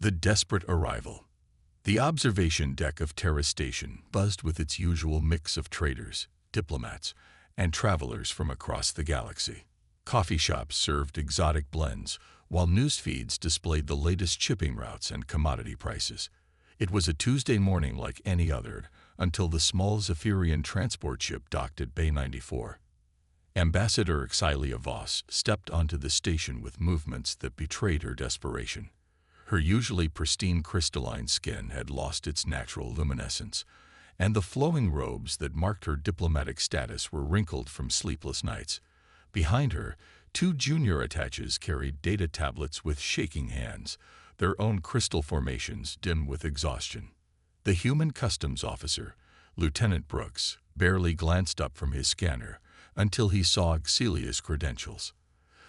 The desperate arrival. The observation deck of Terra Station buzzed with its usual mix of traders, diplomats, and travelers from across the galaxy. Coffee shops served exotic blends, while news feeds displayed the latest shipping routes and commodity prices. It was a Tuesday morning like any other, until the small Zephyrian transport ship docked at Bay 94. Ambassador Xylia Voss stepped onto the station with movements that betrayed her desperation. Her usually pristine crystalline skin had lost its natural luminescence, and the flowing robes that marked her diplomatic status were wrinkled from sleepless nights. Behind her, two junior attaches carried data tablets with shaking hands, their own crystal formations dim with exhaustion. The human customs officer, Lieutenant Brooks, barely glanced up from his scanner until he saw Xylia's credentials.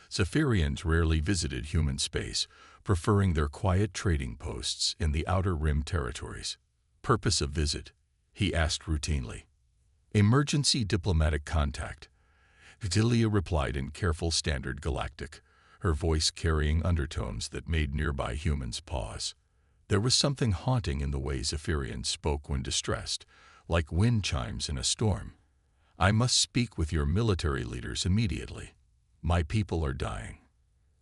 Zephyrians rarely visited human space, preferring their quiet trading posts in the Outer Rim territories. Purpose of visit? He asked routinely. Emergency diplomatic contact. Xylia replied in careful standard Galactic, her voice carrying undertones that made nearby humans pause. There was something haunting in the way Zephyrians spoke when distressed, like wind chimes in a storm. I must speak with your military leaders immediately. My people are dying.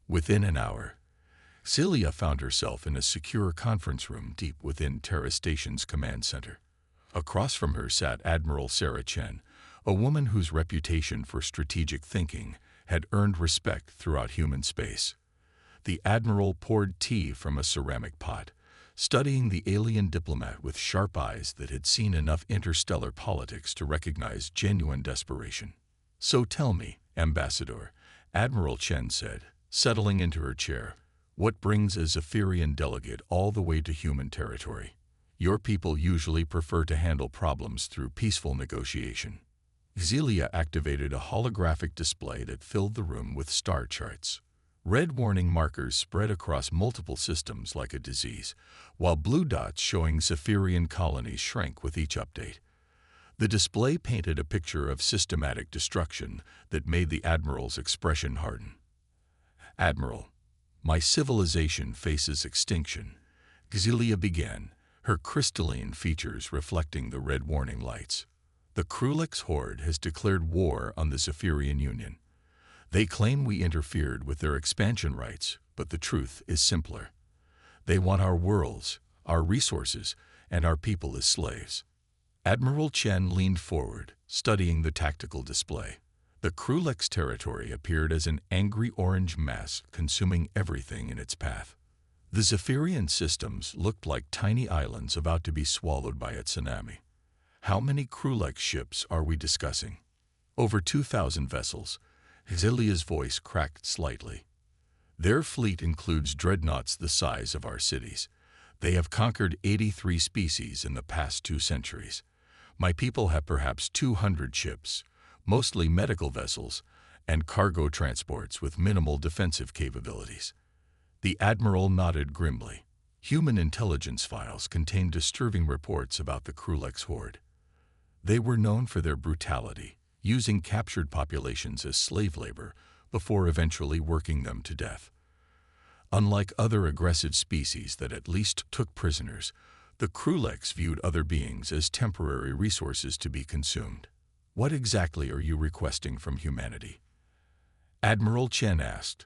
Within an hour, Xylia found herself in a secure conference room deep within Terra Station's command center. Across from her sat Admiral Sarah Chen, a woman whose reputation for strategic thinking had earned respect throughout human space. The Admiral poured tea from a ceramic pot, studying the alien diplomat with sharp eyes that had seen enough interstellar politics to recognize genuine desperation. So tell me, Ambassador, Admiral Chen said, settling into her chair, what brings a Zephyrian delegate all the way to human territory? Your people usually prefer to handle problems through peaceful negotiation. Xylia activated a holographic display that filled the room with star charts. Red warning markers spread across multiple systems like a disease, while blue dots showing Zephyrian colonies shrank with each update. The display painted a picture of systematic destruction that made the Admiral's expression harden. Admiral, my civilization faces extinction, Xylia began, her crystalline features reflecting the red warning lights. The Krillix horde has declared war on the Zephyrian Union. They claim we interfered with their expansion rights, but the truth is simpler. They want our worlds, our resources, and our people as slaves. Admiral Chen leaned forward, studying the tactical display. The Krillix territory appeared as an angry orange mass consuming everything in its path. The Zephyrian systems looked like tiny islands about to be swallowed by a tsunami. How many Krillix ships are we discussing? Over 2,000 vessels. Xylia's voice cracked slightly. Their fleet includes dreadnoughts the size of our cities. They have conquered 83 species in the past 2 centuries. My people have perhaps 200 ships, mostly medical vessels, and cargo transports with minimal defensive capabilities. The Admiral nodded grimly. Human intelligence files contained disturbing reports about the Krillix horde. They were known for their brutality, using captured populations as slave labor before eventually working them to death. Unlike other aggressive species that at least took prisoners, the Krillix viewed other beings as temporary resources to be consumed. What exactly are you requesting from humanity? Admiral Chen asked,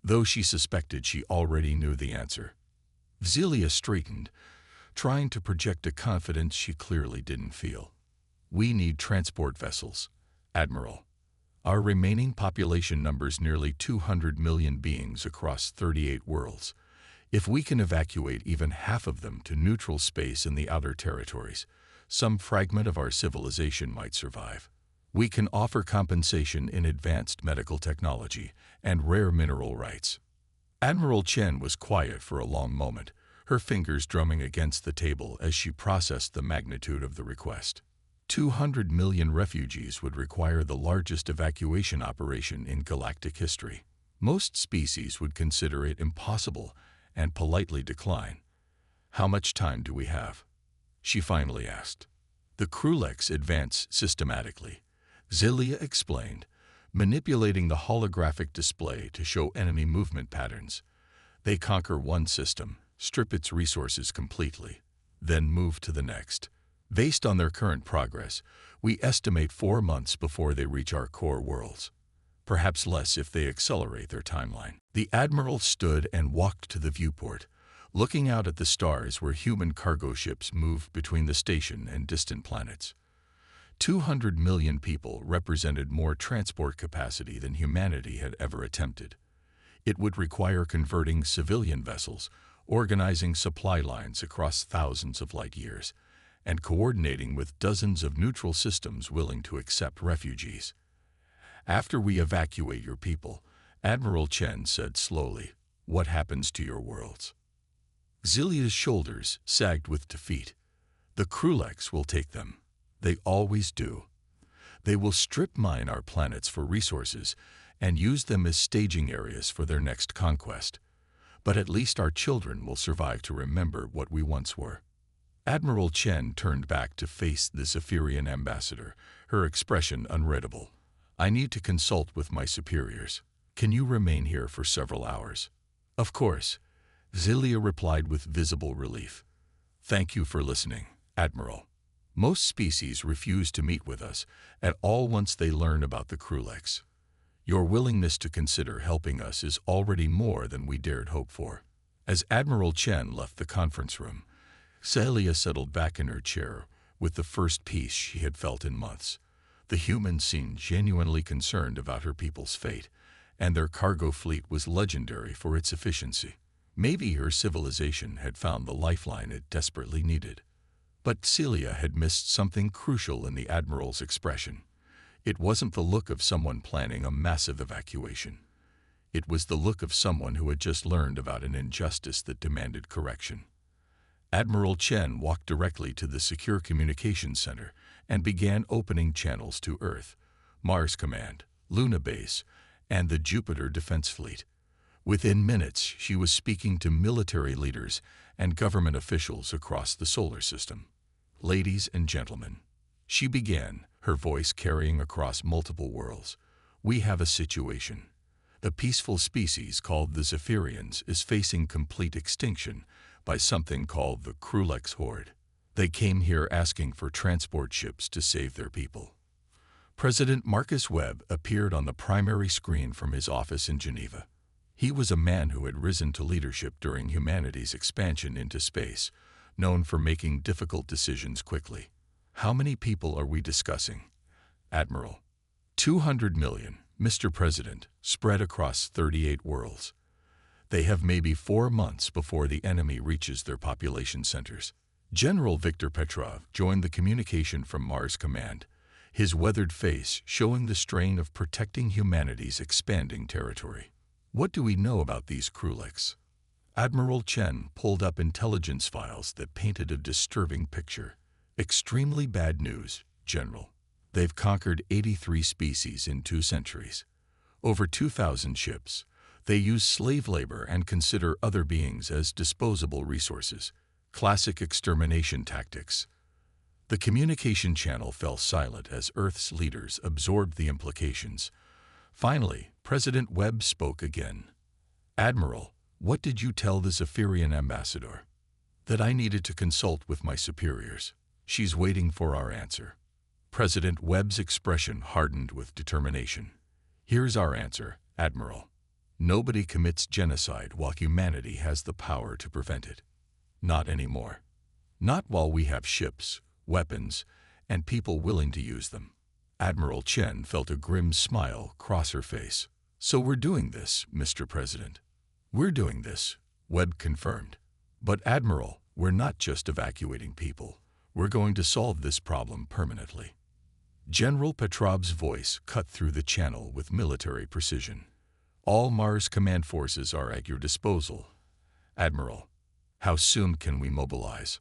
though she suspected she already knew the answer. Xylia straightened, trying to project a confidence she clearly didn't feel. We need transport vessels, Admiral. Our remaining population numbers nearly 200 million beings across 38 worlds. If we can evacuate even half of them to neutral space in the outer territories, some fragment of our civilization might survive. We can offer compensation in advanced medical technology and rare mineral rights. Admiral Chen was quiet for a long moment, her fingers drumming against the table as she processed the magnitude of the request. 200 million refugees would require the largest evacuation operation in galactic history. Most species would consider it impossible and politely decline. How much time do we have? She finally asked. The Krillix advance systematically, Xylia explained, manipulating the holographic display to show enemy movement patterns. They conquer one system, strip its resources completely, then move to the next. Based on their current progress, we estimate 4 months before they reach our core worlds. Perhaps less if they accelerate their timeline. The Admiral stood and walked to the viewport, looking out at the stars where human cargo ships moved between the station and distant planets. 200 million people represented more transport capacity than humanity had ever attempted. It would require converting civilian vessels, organizing supply lines across thousands of light years, and coordinating with dozens of neutral systems willing to accept refugees. After we evacuate your people, Admiral Chen said slowly, what happens to your worlds? Xilia's shoulders sagged with defeat. The Krillix will take them. They always do. They will strip mine our planets for resources and use them as staging areas for their next conquest. But at least our children will survive to remember what we once were. Admiral Chen turned back to face the Zephyrian ambassador, her expression unreadable. I need to consult with my superiors. Can you remain here for several hours? Of course, Xilia replied with visible relief. Thank you for listening, Admiral. Most species refuse to meet with us at all once they learn about the Krillix. Your willingness to consider helping us is already more than we dared hope for. As Admiral Chen left the conference room, Xilia settled back in her chair with the first peace she had felt in months. The humans seemed genuinely concerned about her people's fate, and their cargo fleet was legendary for its efficiency. Maybe her civilization had found the lifeline it desperately needed. But Xilia had missed something crucial in the Admiral's expression. It wasn't the look of someone planning a massive evacuation. It was the look of someone who had just learned about an injustice that demanded correction. Admiral Chen walked directly to the Secure Communications Center and began opening channels to Earth, Mars Command, Luna Base, and the Jupiter Defense Fleet. Within minutes, she was speaking to military leaders and government officials across the solar system. Ladies and gentlemen, she began, her voice carrying across multiple worlds. We have a situation. The peaceful species called the Zephyrians is facing complete extinction by something called the Krillix Horde. They came here asking for transport ships to save their people. President Marcus Webb appeared on the primary screen from his office in Geneva. He was a man who had risen to leadership during humanity's expansion into space, known for making difficult decisions quickly. How many people are we discussing? Admiral. 200 million, Mr. President, spread across 38 worlds. They have maybe 4 months before the enemy reaches their population centers. General Viktor Petrov joined the communication from Mars Command, his weathered face showing the strain of protecting humanity's expanding territory. What do we know about these Krillix? Admiral Chen pulled up intelligence files that painted a disturbing picture. Extremely bad news, General. They've conquered 83 species in 2 centuries. Over 2,000 ships. They use slave labor and consider other beings as disposable resources. Classic extermination tactics. The communication channel fell silent as Earth's leaders absorbed the implications. Finally, President Webb spoke again. Admiral, what did you tell the Zephyrian ambassador? That I needed to consult with my superiors. She's waiting for our answer. President Webb's expression hardened with determination. Here's our answer, Admiral. Nobody commits genocide while humanity has the power to prevent it. Not anymore. Not while we have ships, weapons, and people willing to use them. Admiral Chen felt a grim smile cross her face. So we're doing this, Mr. President. We're doing this, Webb confirmed. But Admiral, we're not just evacuating people. We're going to solve this problem permanently. General Petrov's voice cut through the channel with military precision. All Mars Command forces are at your disposal. Admiral, how soon can we mobilize?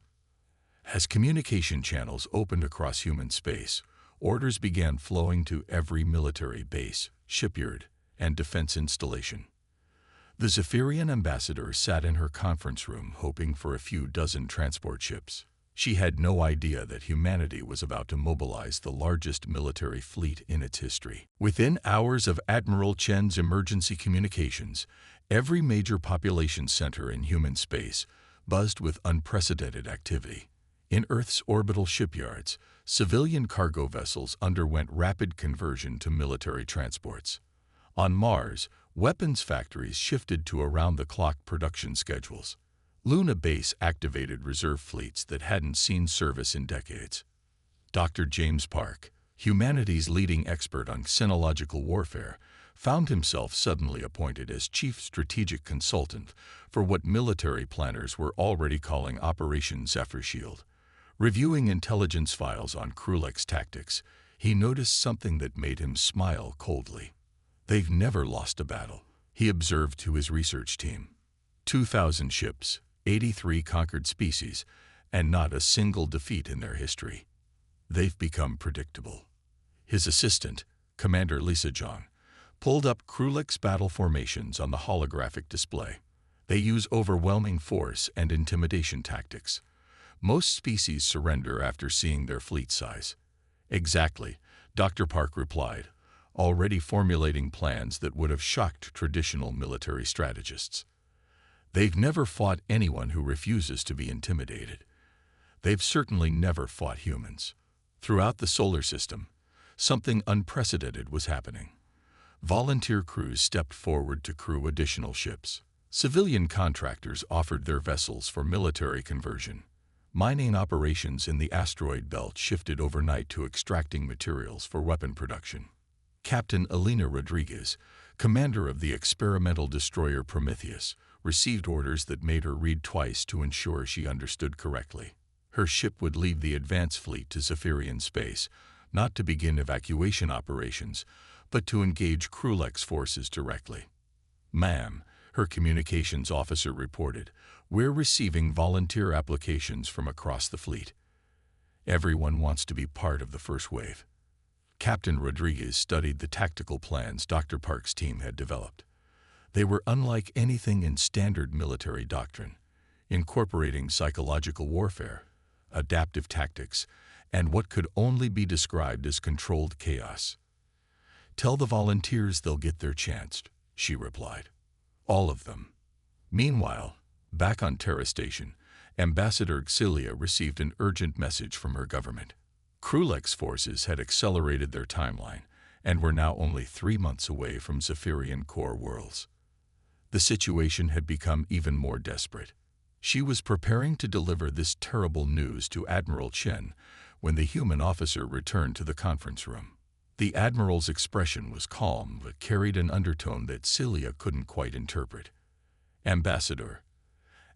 As communication channels opened across human space, orders began flowing to every military base, shipyard, and defense installation. The Zephyrian ambassador sat in her conference room hoping for a few dozen transport ships. She had no idea that humanity was about to mobilize the largest military fleet in its history. Within hours of Admiral Chen's emergency communications, every major population center in human space buzzed with unprecedented activity. In Earth's orbital shipyards, civilian cargo vessels underwent rapid conversion to military transports. On Mars, weapons factories shifted to around-the-clock production schedules. Luna Base activated reserve fleets that hadn't seen service in decades. Dr. James Park, humanity's leading expert on xenological warfare, found himself suddenly appointed as chief strategic consultant for what military planners were already calling Operation Zephyr Shield. Reviewing intelligence files on Krillix tactics, he noticed something that made him smile coldly. "They've never lost a battle," he observed to his research team. 2,000 ships, 83 conquered species, and not a single defeat in their history. They've become predictable. His assistant, Commander Lisa Jong, pulled up Krillix battle formations on the holographic display. They use overwhelming force and intimidation tactics. Most species surrender after seeing their fleet size. "Exactly," Dr. Park replied, already formulating plans that would have shocked traditional military strategists. "They've never fought anyone who refuses to be intimidated. They've certainly never fought humans." Throughout the solar system, something unprecedented was happening. Volunteer crews stepped forward to crew additional ships. Civilian contractors offered their vessels for military conversion. Mining operations in the asteroid belt shifted overnight to extracting materials for weapon production. Captain Elena Rodriguez, commander of the experimental destroyer Prometheus, received orders that made her read twice to ensure she understood correctly. Her ship would leave the advance fleet to Zephyrian space, not to begin evacuation operations, but to engage Krillix forces directly. "Ma'am," her communications officer reported, "we're receiving volunteer applications from across the fleet. Everyone wants to be part of the first wave." Captain Rodriguez studied the tactical plans Dr. Park's team had developed. They were unlike anything in standard military doctrine, incorporating psychological warfare, adaptive tactics, and what could only be described as controlled chaos. "Tell the volunteers they'll get their chance," she replied. "All of them." Meanwhile, back on Terra Station, Ambassador Xilia received an urgent message from her government. Krillix forces had accelerated their timeline and were now only 3 months away from Zephyrian core worlds. The situation had become even more desperate. She was preparing to deliver this terrible news to Admiral Chen when the human officer returned to the conference room. The Admiral's expression was calm but carried an undertone that Celia couldn't quite interpret. "Ambassador,"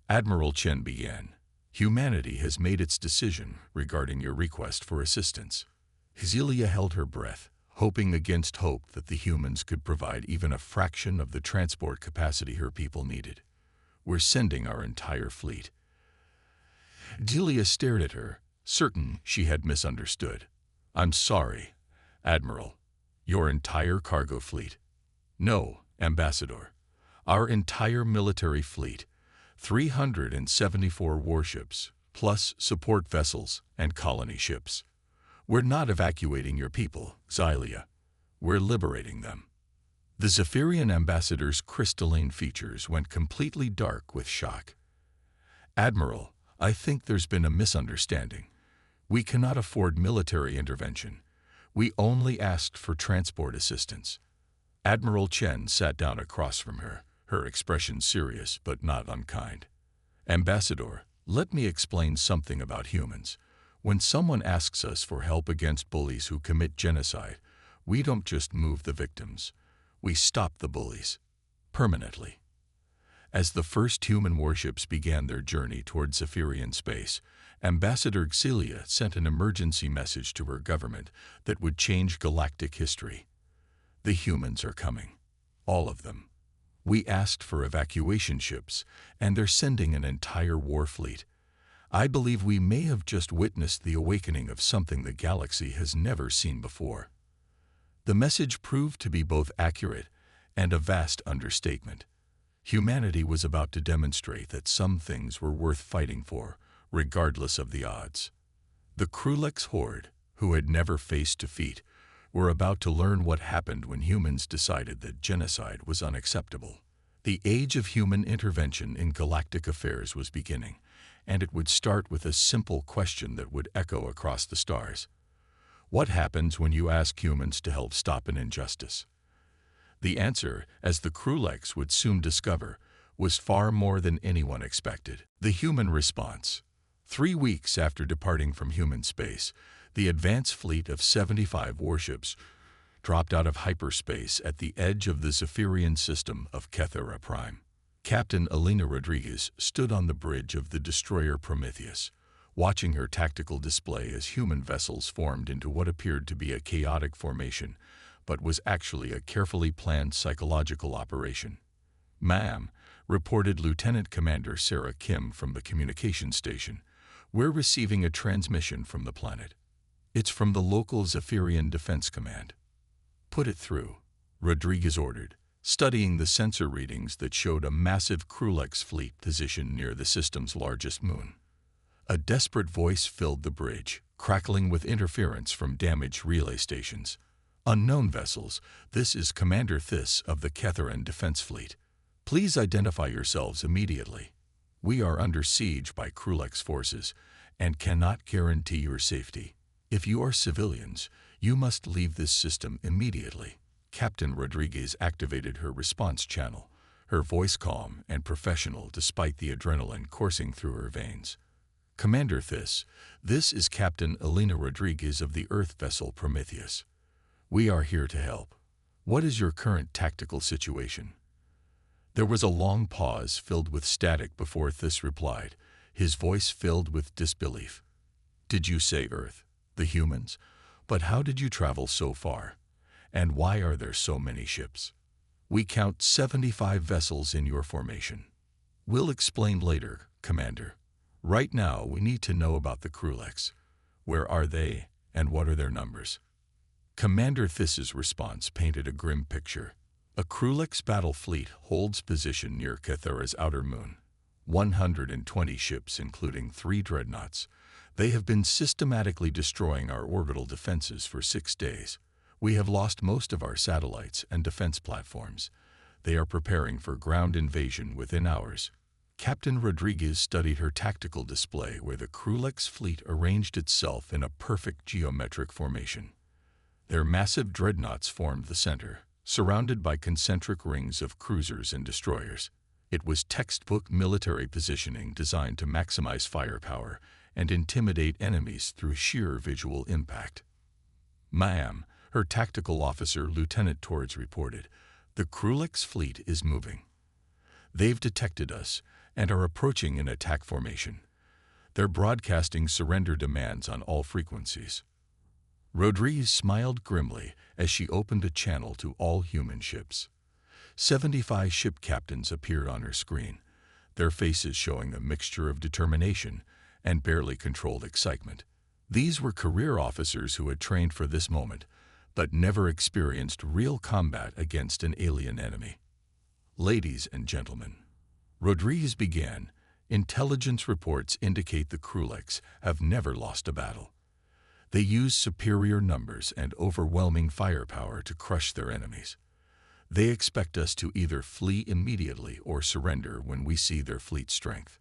Admiral Chen began, "humanity has made its decision regarding your request for assistance." Celia held her breath, hoping against hope that the humans could provide even a fraction of the transport capacity her people needed. "We're sending our entire fleet." Celia stared at her, certain she had misunderstood. "I'm sorry, Admiral. Your entire cargo fleet?" "No, Ambassador. Our entire military fleet, 374 warships, plus support vessels and colony ships. We're not evacuating your people, Xylia. We're liberating them." The Zephyrian ambassador's crystalline features went completely dark with shock. "Admiral, I think there's been a misunderstanding. We cannot afford military intervention. We only asked for transport assistance." Admiral Chen sat down across from her, her expression serious but not unkind. "Ambassador, let me explain something about humans. When someone asks us for help against bullies who commit genocide, we don't just move the victims. We stop the bullies. Permanently." As the first human warships began their journey toward Zephyrian space, Ambassador Xilia sent an emergency message to her government that would change galactic history. "The humans are coming. All of them. We asked for evacuation ships, and they're sending an entire war fleet. I believe we may have just witnessed the awakening of something the galaxy has never seen before." The message proved to be both accurate and a vast understatement. Humanity was about to demonstrate that some things were worth fighting for, regardless of the odds. The Krillix horde, who had never faced defeat, were about to learn what happened when humans decided that genocide was unacceptable. The age of human intervention in galactic affairs was beginning, and it would start with a simple question that would echo across the stars. What happens when you ask humans to help stop an injustice? The answer, as the Krillix would soon discover, was far more than anyone expected. The human response. 3 weeks after departing from human space, the advanced fleet of 75 warships dropped out of hyperspace at the edge of the Zephyrine system of Kethera Prime. Captain Elena Rodriguez stood on the bridge of the destroyer Prometheus, watching her tactical display as human vessels formed into what appeared to be a chaotic formation, but was actually a carefully planned psychological operation. "Ma'am," reported Lieutenant Commander Sarah Kim from the communications station, "we're receiving a transmission from the planet. It's from the local Zephyrine Defense Command." "Put it through," Rodriguez ordered, studying the sensor readings that showed a massive Krillix fleet positioned near the system's largest moon. A desperate voice filled the bridge, crackling with interference from damaged relay stations. "Unknown vessels, this is Commander Thys of the Ketheran Defense Fleet. Please identify yourselves immediately. We are under siege by Krillix forces and cannot guarantee your safety. If you are civilians, you must leave this system immediately." Captain Rodriguez activated her response channel, her voice calm and professional despite the adrenaline coursing through her veins. "Commander Thys, this is Captain Elena Rodriguez of the Earth vessel Prometheus. We are here to help. What is your current tactical situation?" There was a long pause filled with static before Thys replied, his voice filled with disbelief. "Did you say Earth? The humans? But how did you travel so far? And why are there so many ships? We count 75 vessels in your formation." "We'll explain later, Commander. Right now we need to know about the Krillix. Where are they, and what are their numbers?" Commander Thys's response painted a grim picture. A Krillix battle fleet holds position near Kethera's outer moon. 120 ships, including 3 dreadnoughts. They have been systematically destroying our orbital defenses for 6 days. We have lost most of our satellites and defense platforms. They are preparing for ground invasion within hours. Captain Rodriguez studied her tactical display where the Krillix fleet arranged itself in a perfect geometric formation. Their massive dreadnoughts formed the center, surrounded by concentric rings of cruisers and destroyers. It was textbook military positioning designed to maximize firepower and intimidate enemies through sheer visual impact. "Ma'am," her tactical officer Lieutenant Torres reported, "the Krillix fleet is moving. They've detected us and are approaching in attack formation. They're broadcasting surrender demands on all frequencies." Rodriguez smiled grimly as she opened a channel to all human ships. 75 ship captains appeared on her screen, their faces showing a mixture of determination and barely controlled excitement. These were career officers who had trained for this moment, but never experienced real combat against an alien enemy. "Ladies and gentlemen," Rodriguez began, "intelligence reports indicate the Krillix have never lost a battle. They use superior numbers and overwhelming firepower to crush their enemies. They expect us to either flee immediately or surrender when we see their fleet strength."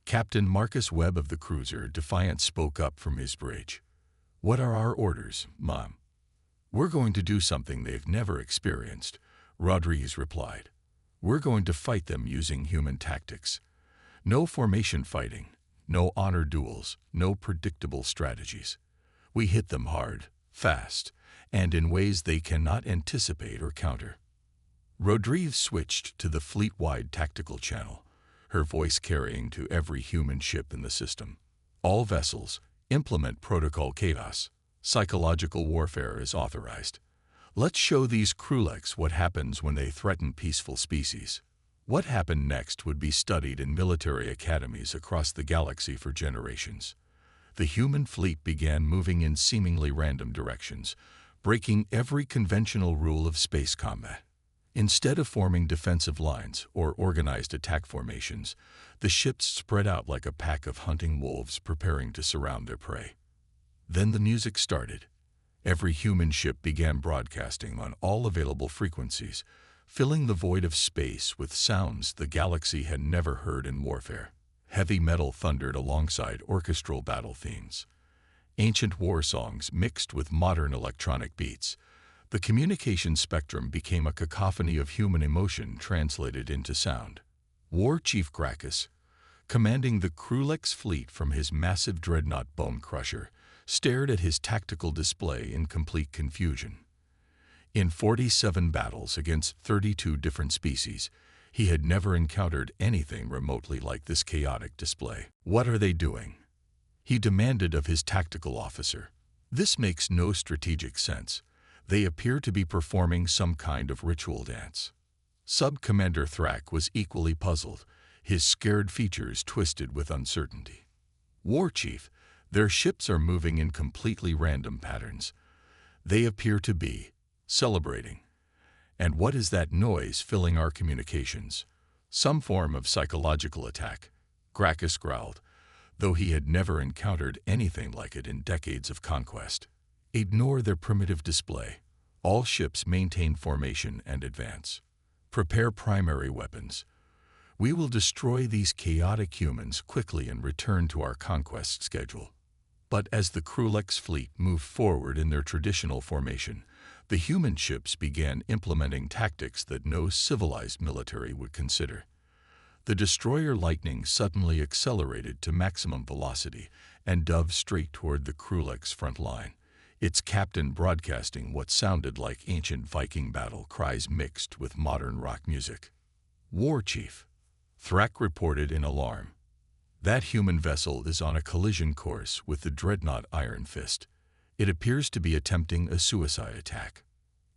Captain Marcus Webb of the cruiser Defiant spoke up from his bridge. "What are our orders, Mom?" "We're going to do something they've never experienced," Rodriguez replied. "We're going to fight them using human tactics. No formation fighting, no honor duels, no predictable strategies. We hit them hard, fast, and in ways they cannot anticipate or counter." Rodriguez switched to the fleet-wide tactical channel, her voice carrying to every human ship in the system. "All vessels, implement Protocol Chaos. Psychological warfare is authorized. Let's show these Krillix what happens when they threaten peaceful species." What happened next would be studied in military academies across the galaxy for generations. The human fleet began moving in seemingly random directions, breaking every conventional rule of space combat. Instead of forming defensive lines or organized attack formations, the ships spread out like a pack of hunting wolves preparing to surround their prey. Then the music started. Every human ship began broadcasting on all available frequencies, filling the void of space with sounds the galaxy had never heard in warfare. Heavy metal thundered alongside orchestral battle themes. Ancient war songs mixed with modern electronic beats. The communication spectrum became a cacophony of human emotion translated into sound. War Chief Gracchus, commanding the Krillix fleet from his massive dreadnought Bone Crusher, stared at his tactical display in complete confusion. In 47 battles against 32 different species, he had never encountered anything remotely like this chaotic display. "What are they doing?" he demanded of his tactical officer. "This makes no strategic sense. They appear to be performing some kind of ritual dance." Sub-Commander Thrak was equally puzzled, his scared features twisted with uncertainty. "War Chief, their ships are moving in completely random patterns. They appear to be celebrating. And what is that noise filling our communications?" "Some form of psychological attack," Gracchus growled, though he had never encountered anything like it in decades of conquest. "Ignore their primitive display. All ships maintain formation and advance. Prepare primary weapons. We will destroy these chaotic humans quickly and return to our conquest schedule." But as the Krillix fleet moved forward in their traditional formation, the human ships began implementing tactics that no civilized military would consider. The destroyer Lightning suddenly accelerated to maximum velocity and dove straight toward the Krillix front line, its captain broadcasting what sounded like ancient Viking battle cries mixed with modern rock music. "War Chief," Thrak reported in alarm. "That human vessel is on a collision course with the dreadnought Iron Fist. It appears to be attempting a suicide attack."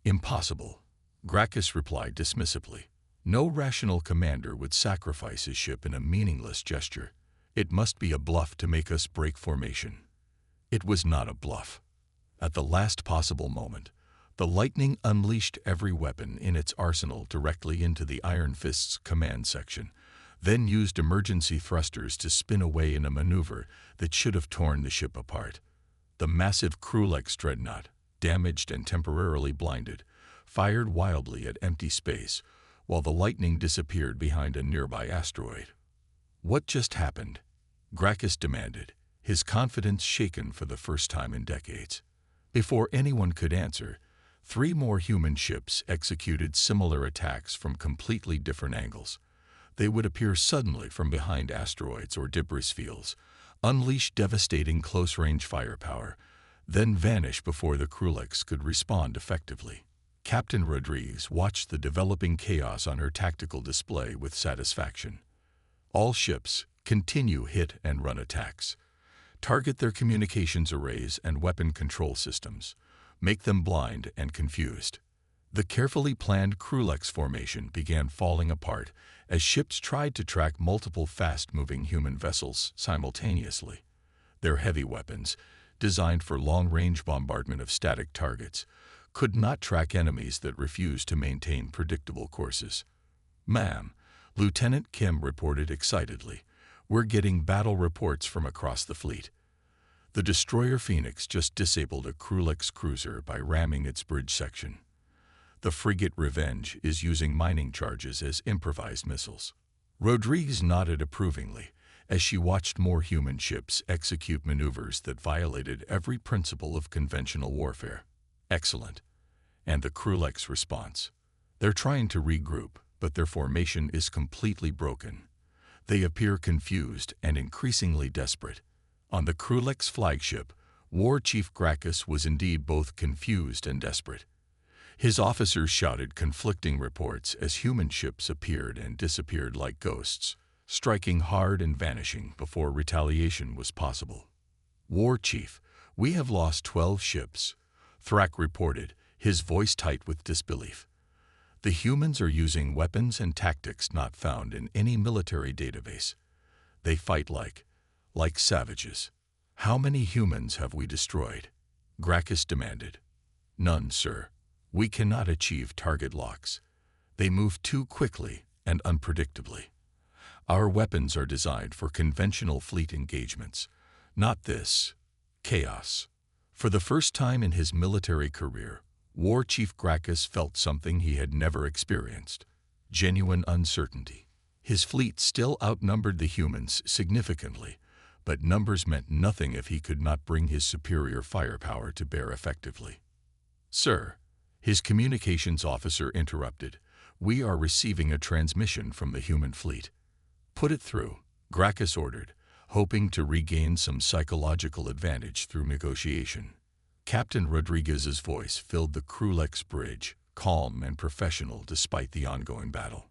"Impossible," Gracchus replied dismissively. "No rational commander would sacrifice his ship in a meaningless gesture. It must be a bluff to make us break formation." It was not a bluff. At the last possible moment, the Lightning unleashed every weapon in its arsenal directly into the Iron Fist's command section, then used emergency thrusters to spin away in a maneuver that should have torn the ship apart. The massive Krillix dreadnought, damaged and temporarily blinded, fired wildly at empty space, while the Lightning disappeared behind a nearby asteroid. "What just happened?" Gracchus demanded, his confidence shaken for the first time in decades. Before anyone could answer, 3 more human ships executed similar attacks from completely different angles. They would appear suddenly from behind asteroids or debris fields, unleash devastating close-range firepower, then vanish before the Krillix could respond effectively. Captain Rodriguez watched the developing chaos on her tactical display with satisfaction. "All ships, continue hit-and-run attacks. Target their communications arrays and weapon control systems. Make them blind and confused." The carefully planned Krillix formation began falling apart as ships tried to track multiple fast-moving human vessels simultaneously. Their heavy weapons, designed for long-range bombardment of static targets, could not track enemies that refused to maintain predictable courses. "Ma'am," Lieutenant Kim reported excitedly, "we're getting battle reports from across the fleet. The destroyer Phoenix just disabled a Krillix cruiser by ramming its bridge section. The frigate Revenge is using mining charges as improvised missiles." Rodriguez nodded approvingly as she watched more human ships execute maneuvers that violated every principle of conventional warfare. "Excellent." And the Krillix response? "They're trying to regroup, but their formation is completely broken. They appear confused and increasingly desperate." On the Krillix flagship, War Chief Gracchus was indeed both confused and desperate. His officers shouted conflicting reports as human ships appeared and disappeared like ghosts, striking hard and vanishing before retaliation was possible. "War Chief, we have lost 12 ships," Thrak reported, his voice tight with disbelief. "The humans are using weapons and tactics not found in any military database. They fight like savages." "How many humans have we destroyed?" Gracchus demanded. "None, sir. We cannot achieve target locks. They move too quickly and unpredictably. Our weapons are designed for conventional fleet engagements, not this chaos." For the first time in his military career, War Chief Gracchus felt something he had never experienced: genuine uncertainty. His fleet still outnumbered the humans significantly, but numbers meant nothing if he could not bring his superior firepower to bear effectively. "Sir," his communications officer interrupted, "we are receiving a transmission from the human fleet." "Put it through," Gracchus ordered, hoping to regain some psychological advantage through negotiation. Captain Rodriguez's voice filled the Krillix bridge, calm and professional despite the ongoing battle.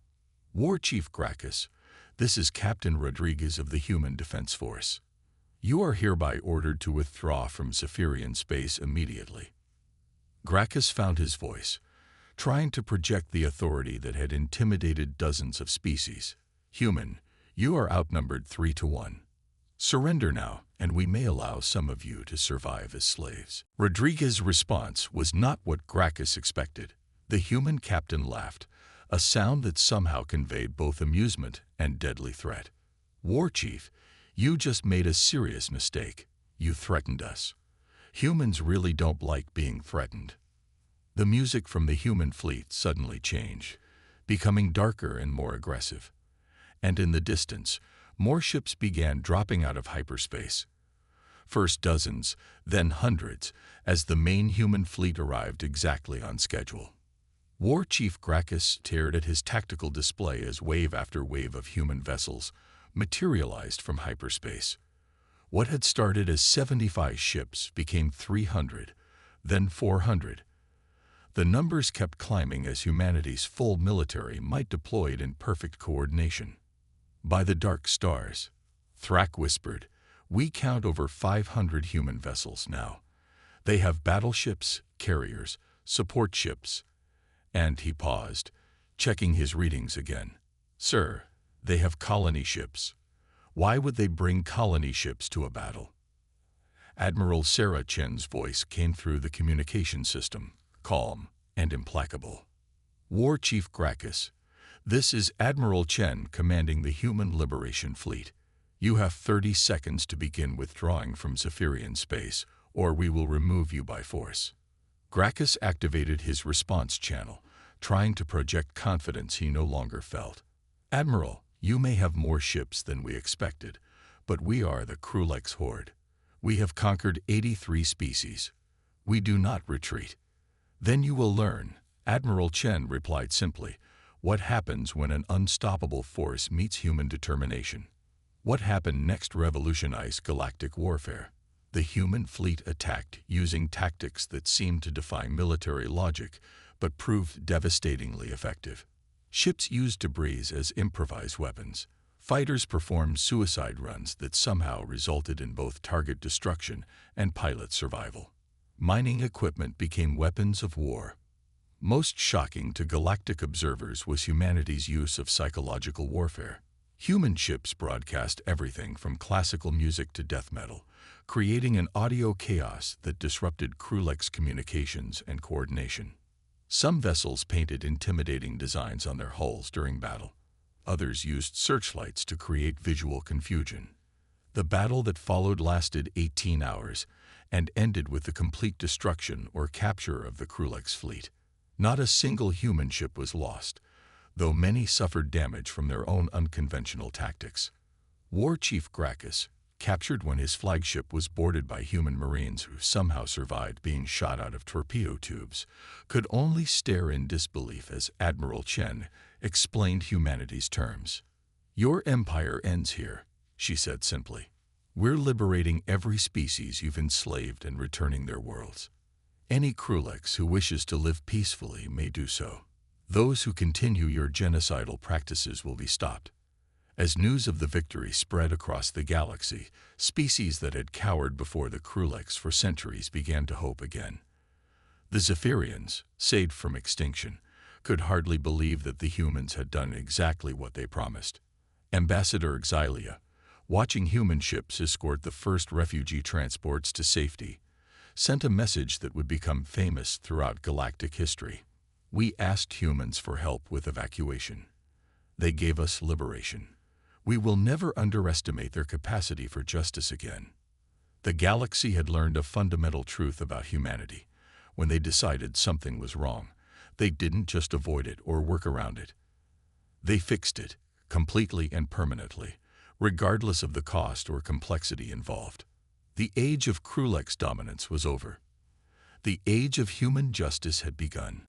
"War Chief Gracchus, this is Captain Rodriguez of the Human Defense Force. You are hereby ordered to withdraw from Zephyrine space immediately." Gracchus found his voice, trying to project the authority that had intimidated dozens of species. "Human, you are outnumbered 3-1. Surrender now, and we may allow some of you to survive as slaves." Rodriguez's response was not what Gracchus expected. The human captain laughed, a sound that somehow conveyed both amusement and deadly threat. "War Chief, you just made a serious mistake. You threatened us. Humans really don't like being threatened." The music from the human fleet suddenly changed, becoming darker and more aggressive. And in the distance, more ships began dropping out of hyperspace. First dozens, then hundreds, as the main human fleet arrived exactly on schedule. War Chief Gracchus stared at his tactical display as wave after wave of human vessels materialized from hyperspace. What had started as 75 ships became 300, then 400. The numbers kept climbing as humanity's full military might deployed in perfect coordination. "By the dark stars," Thrak whispered, "we count over 500 human vessels now. They have battleships, carriers, support ships." And he paused, checking his readings again. "Sir, they have colony ships. Why would they bring colony ships to a battle?" Admiral Sarah Chen's voice came through the communication system, calm and implacable. "War Chief Gracchus, this is Admiral Chen commanding the Human Liberation Fleet. You have 30 seconds to begin withdrawing from Zephyrine space, or we will remove you by force." Gracchus activated his response channel, trying to project confidence he no longer felt. "Admiral, you may have more ships than we expected, but we are the Krillix Horde. We have conquered 83 species. We do not retreat." "Then you will learn," Admiral Chen replied simply, "what happens when an unstoppable force meets human determination." What happened next revolutionized galactic warfare. The human fleet attacked using tactics that seemed to defy military logic, but proved devastatingly effective. Ships used debris as improvised weapons. Fighters performed suicide runs that somehow resulted in both target destruction and pilot survival. Mining equipment became weapons of war. Most shocking to galactic observers was humanity's use of psychological warfare. Human ships broadcast everything from classical music to death metal, creating an audio chaos that disrupted Krillix communications and coordination. Some vessels painted intimidating designs on their hulls during battle. Others used searchlights to create visual confusion. The battle that followed lasted 18 hours and ended with the complete destruction or capture of the Krillix fleet. Not a single human ship was lost, though many suffered damage from their own unconventional tactics. War Chief Gracchus, captured when his flagship was boarded by human marines who somehow survived being shot out of torpedo tubes, could only stare in disbelief as Admiral Chen explained humanity's terms. "Your empire ends here," she said simply. "We're liberating every species you've enslaved and returning their worlds. Any Krillix who wishes to live peacefully may do so. Those who continue your genocidal practices will be stopped." As news of the victory spread across the galaxy, species that had cowered before the Krillix for centuries began to hope again. The Zephyrians, saved from extinction, could hardly believe that the humans had done exactly what they promised. Ambassador Exilia, watching human ships escort the first refugee transports to safety, sent a message that would become famous throughout galactic history. "We asked humans for help with evacuation. They gave us liberation. We will never underestimate their capacity for justice again." The galaxy had learned a fundamental truth about humanity. When they decided something was wrong, they didn't just avoid it or work around it. They fixed it, completely and permanently, regardless of the cost or complexity involved. The age of Krillix dominance was over. The age of human justice had begun.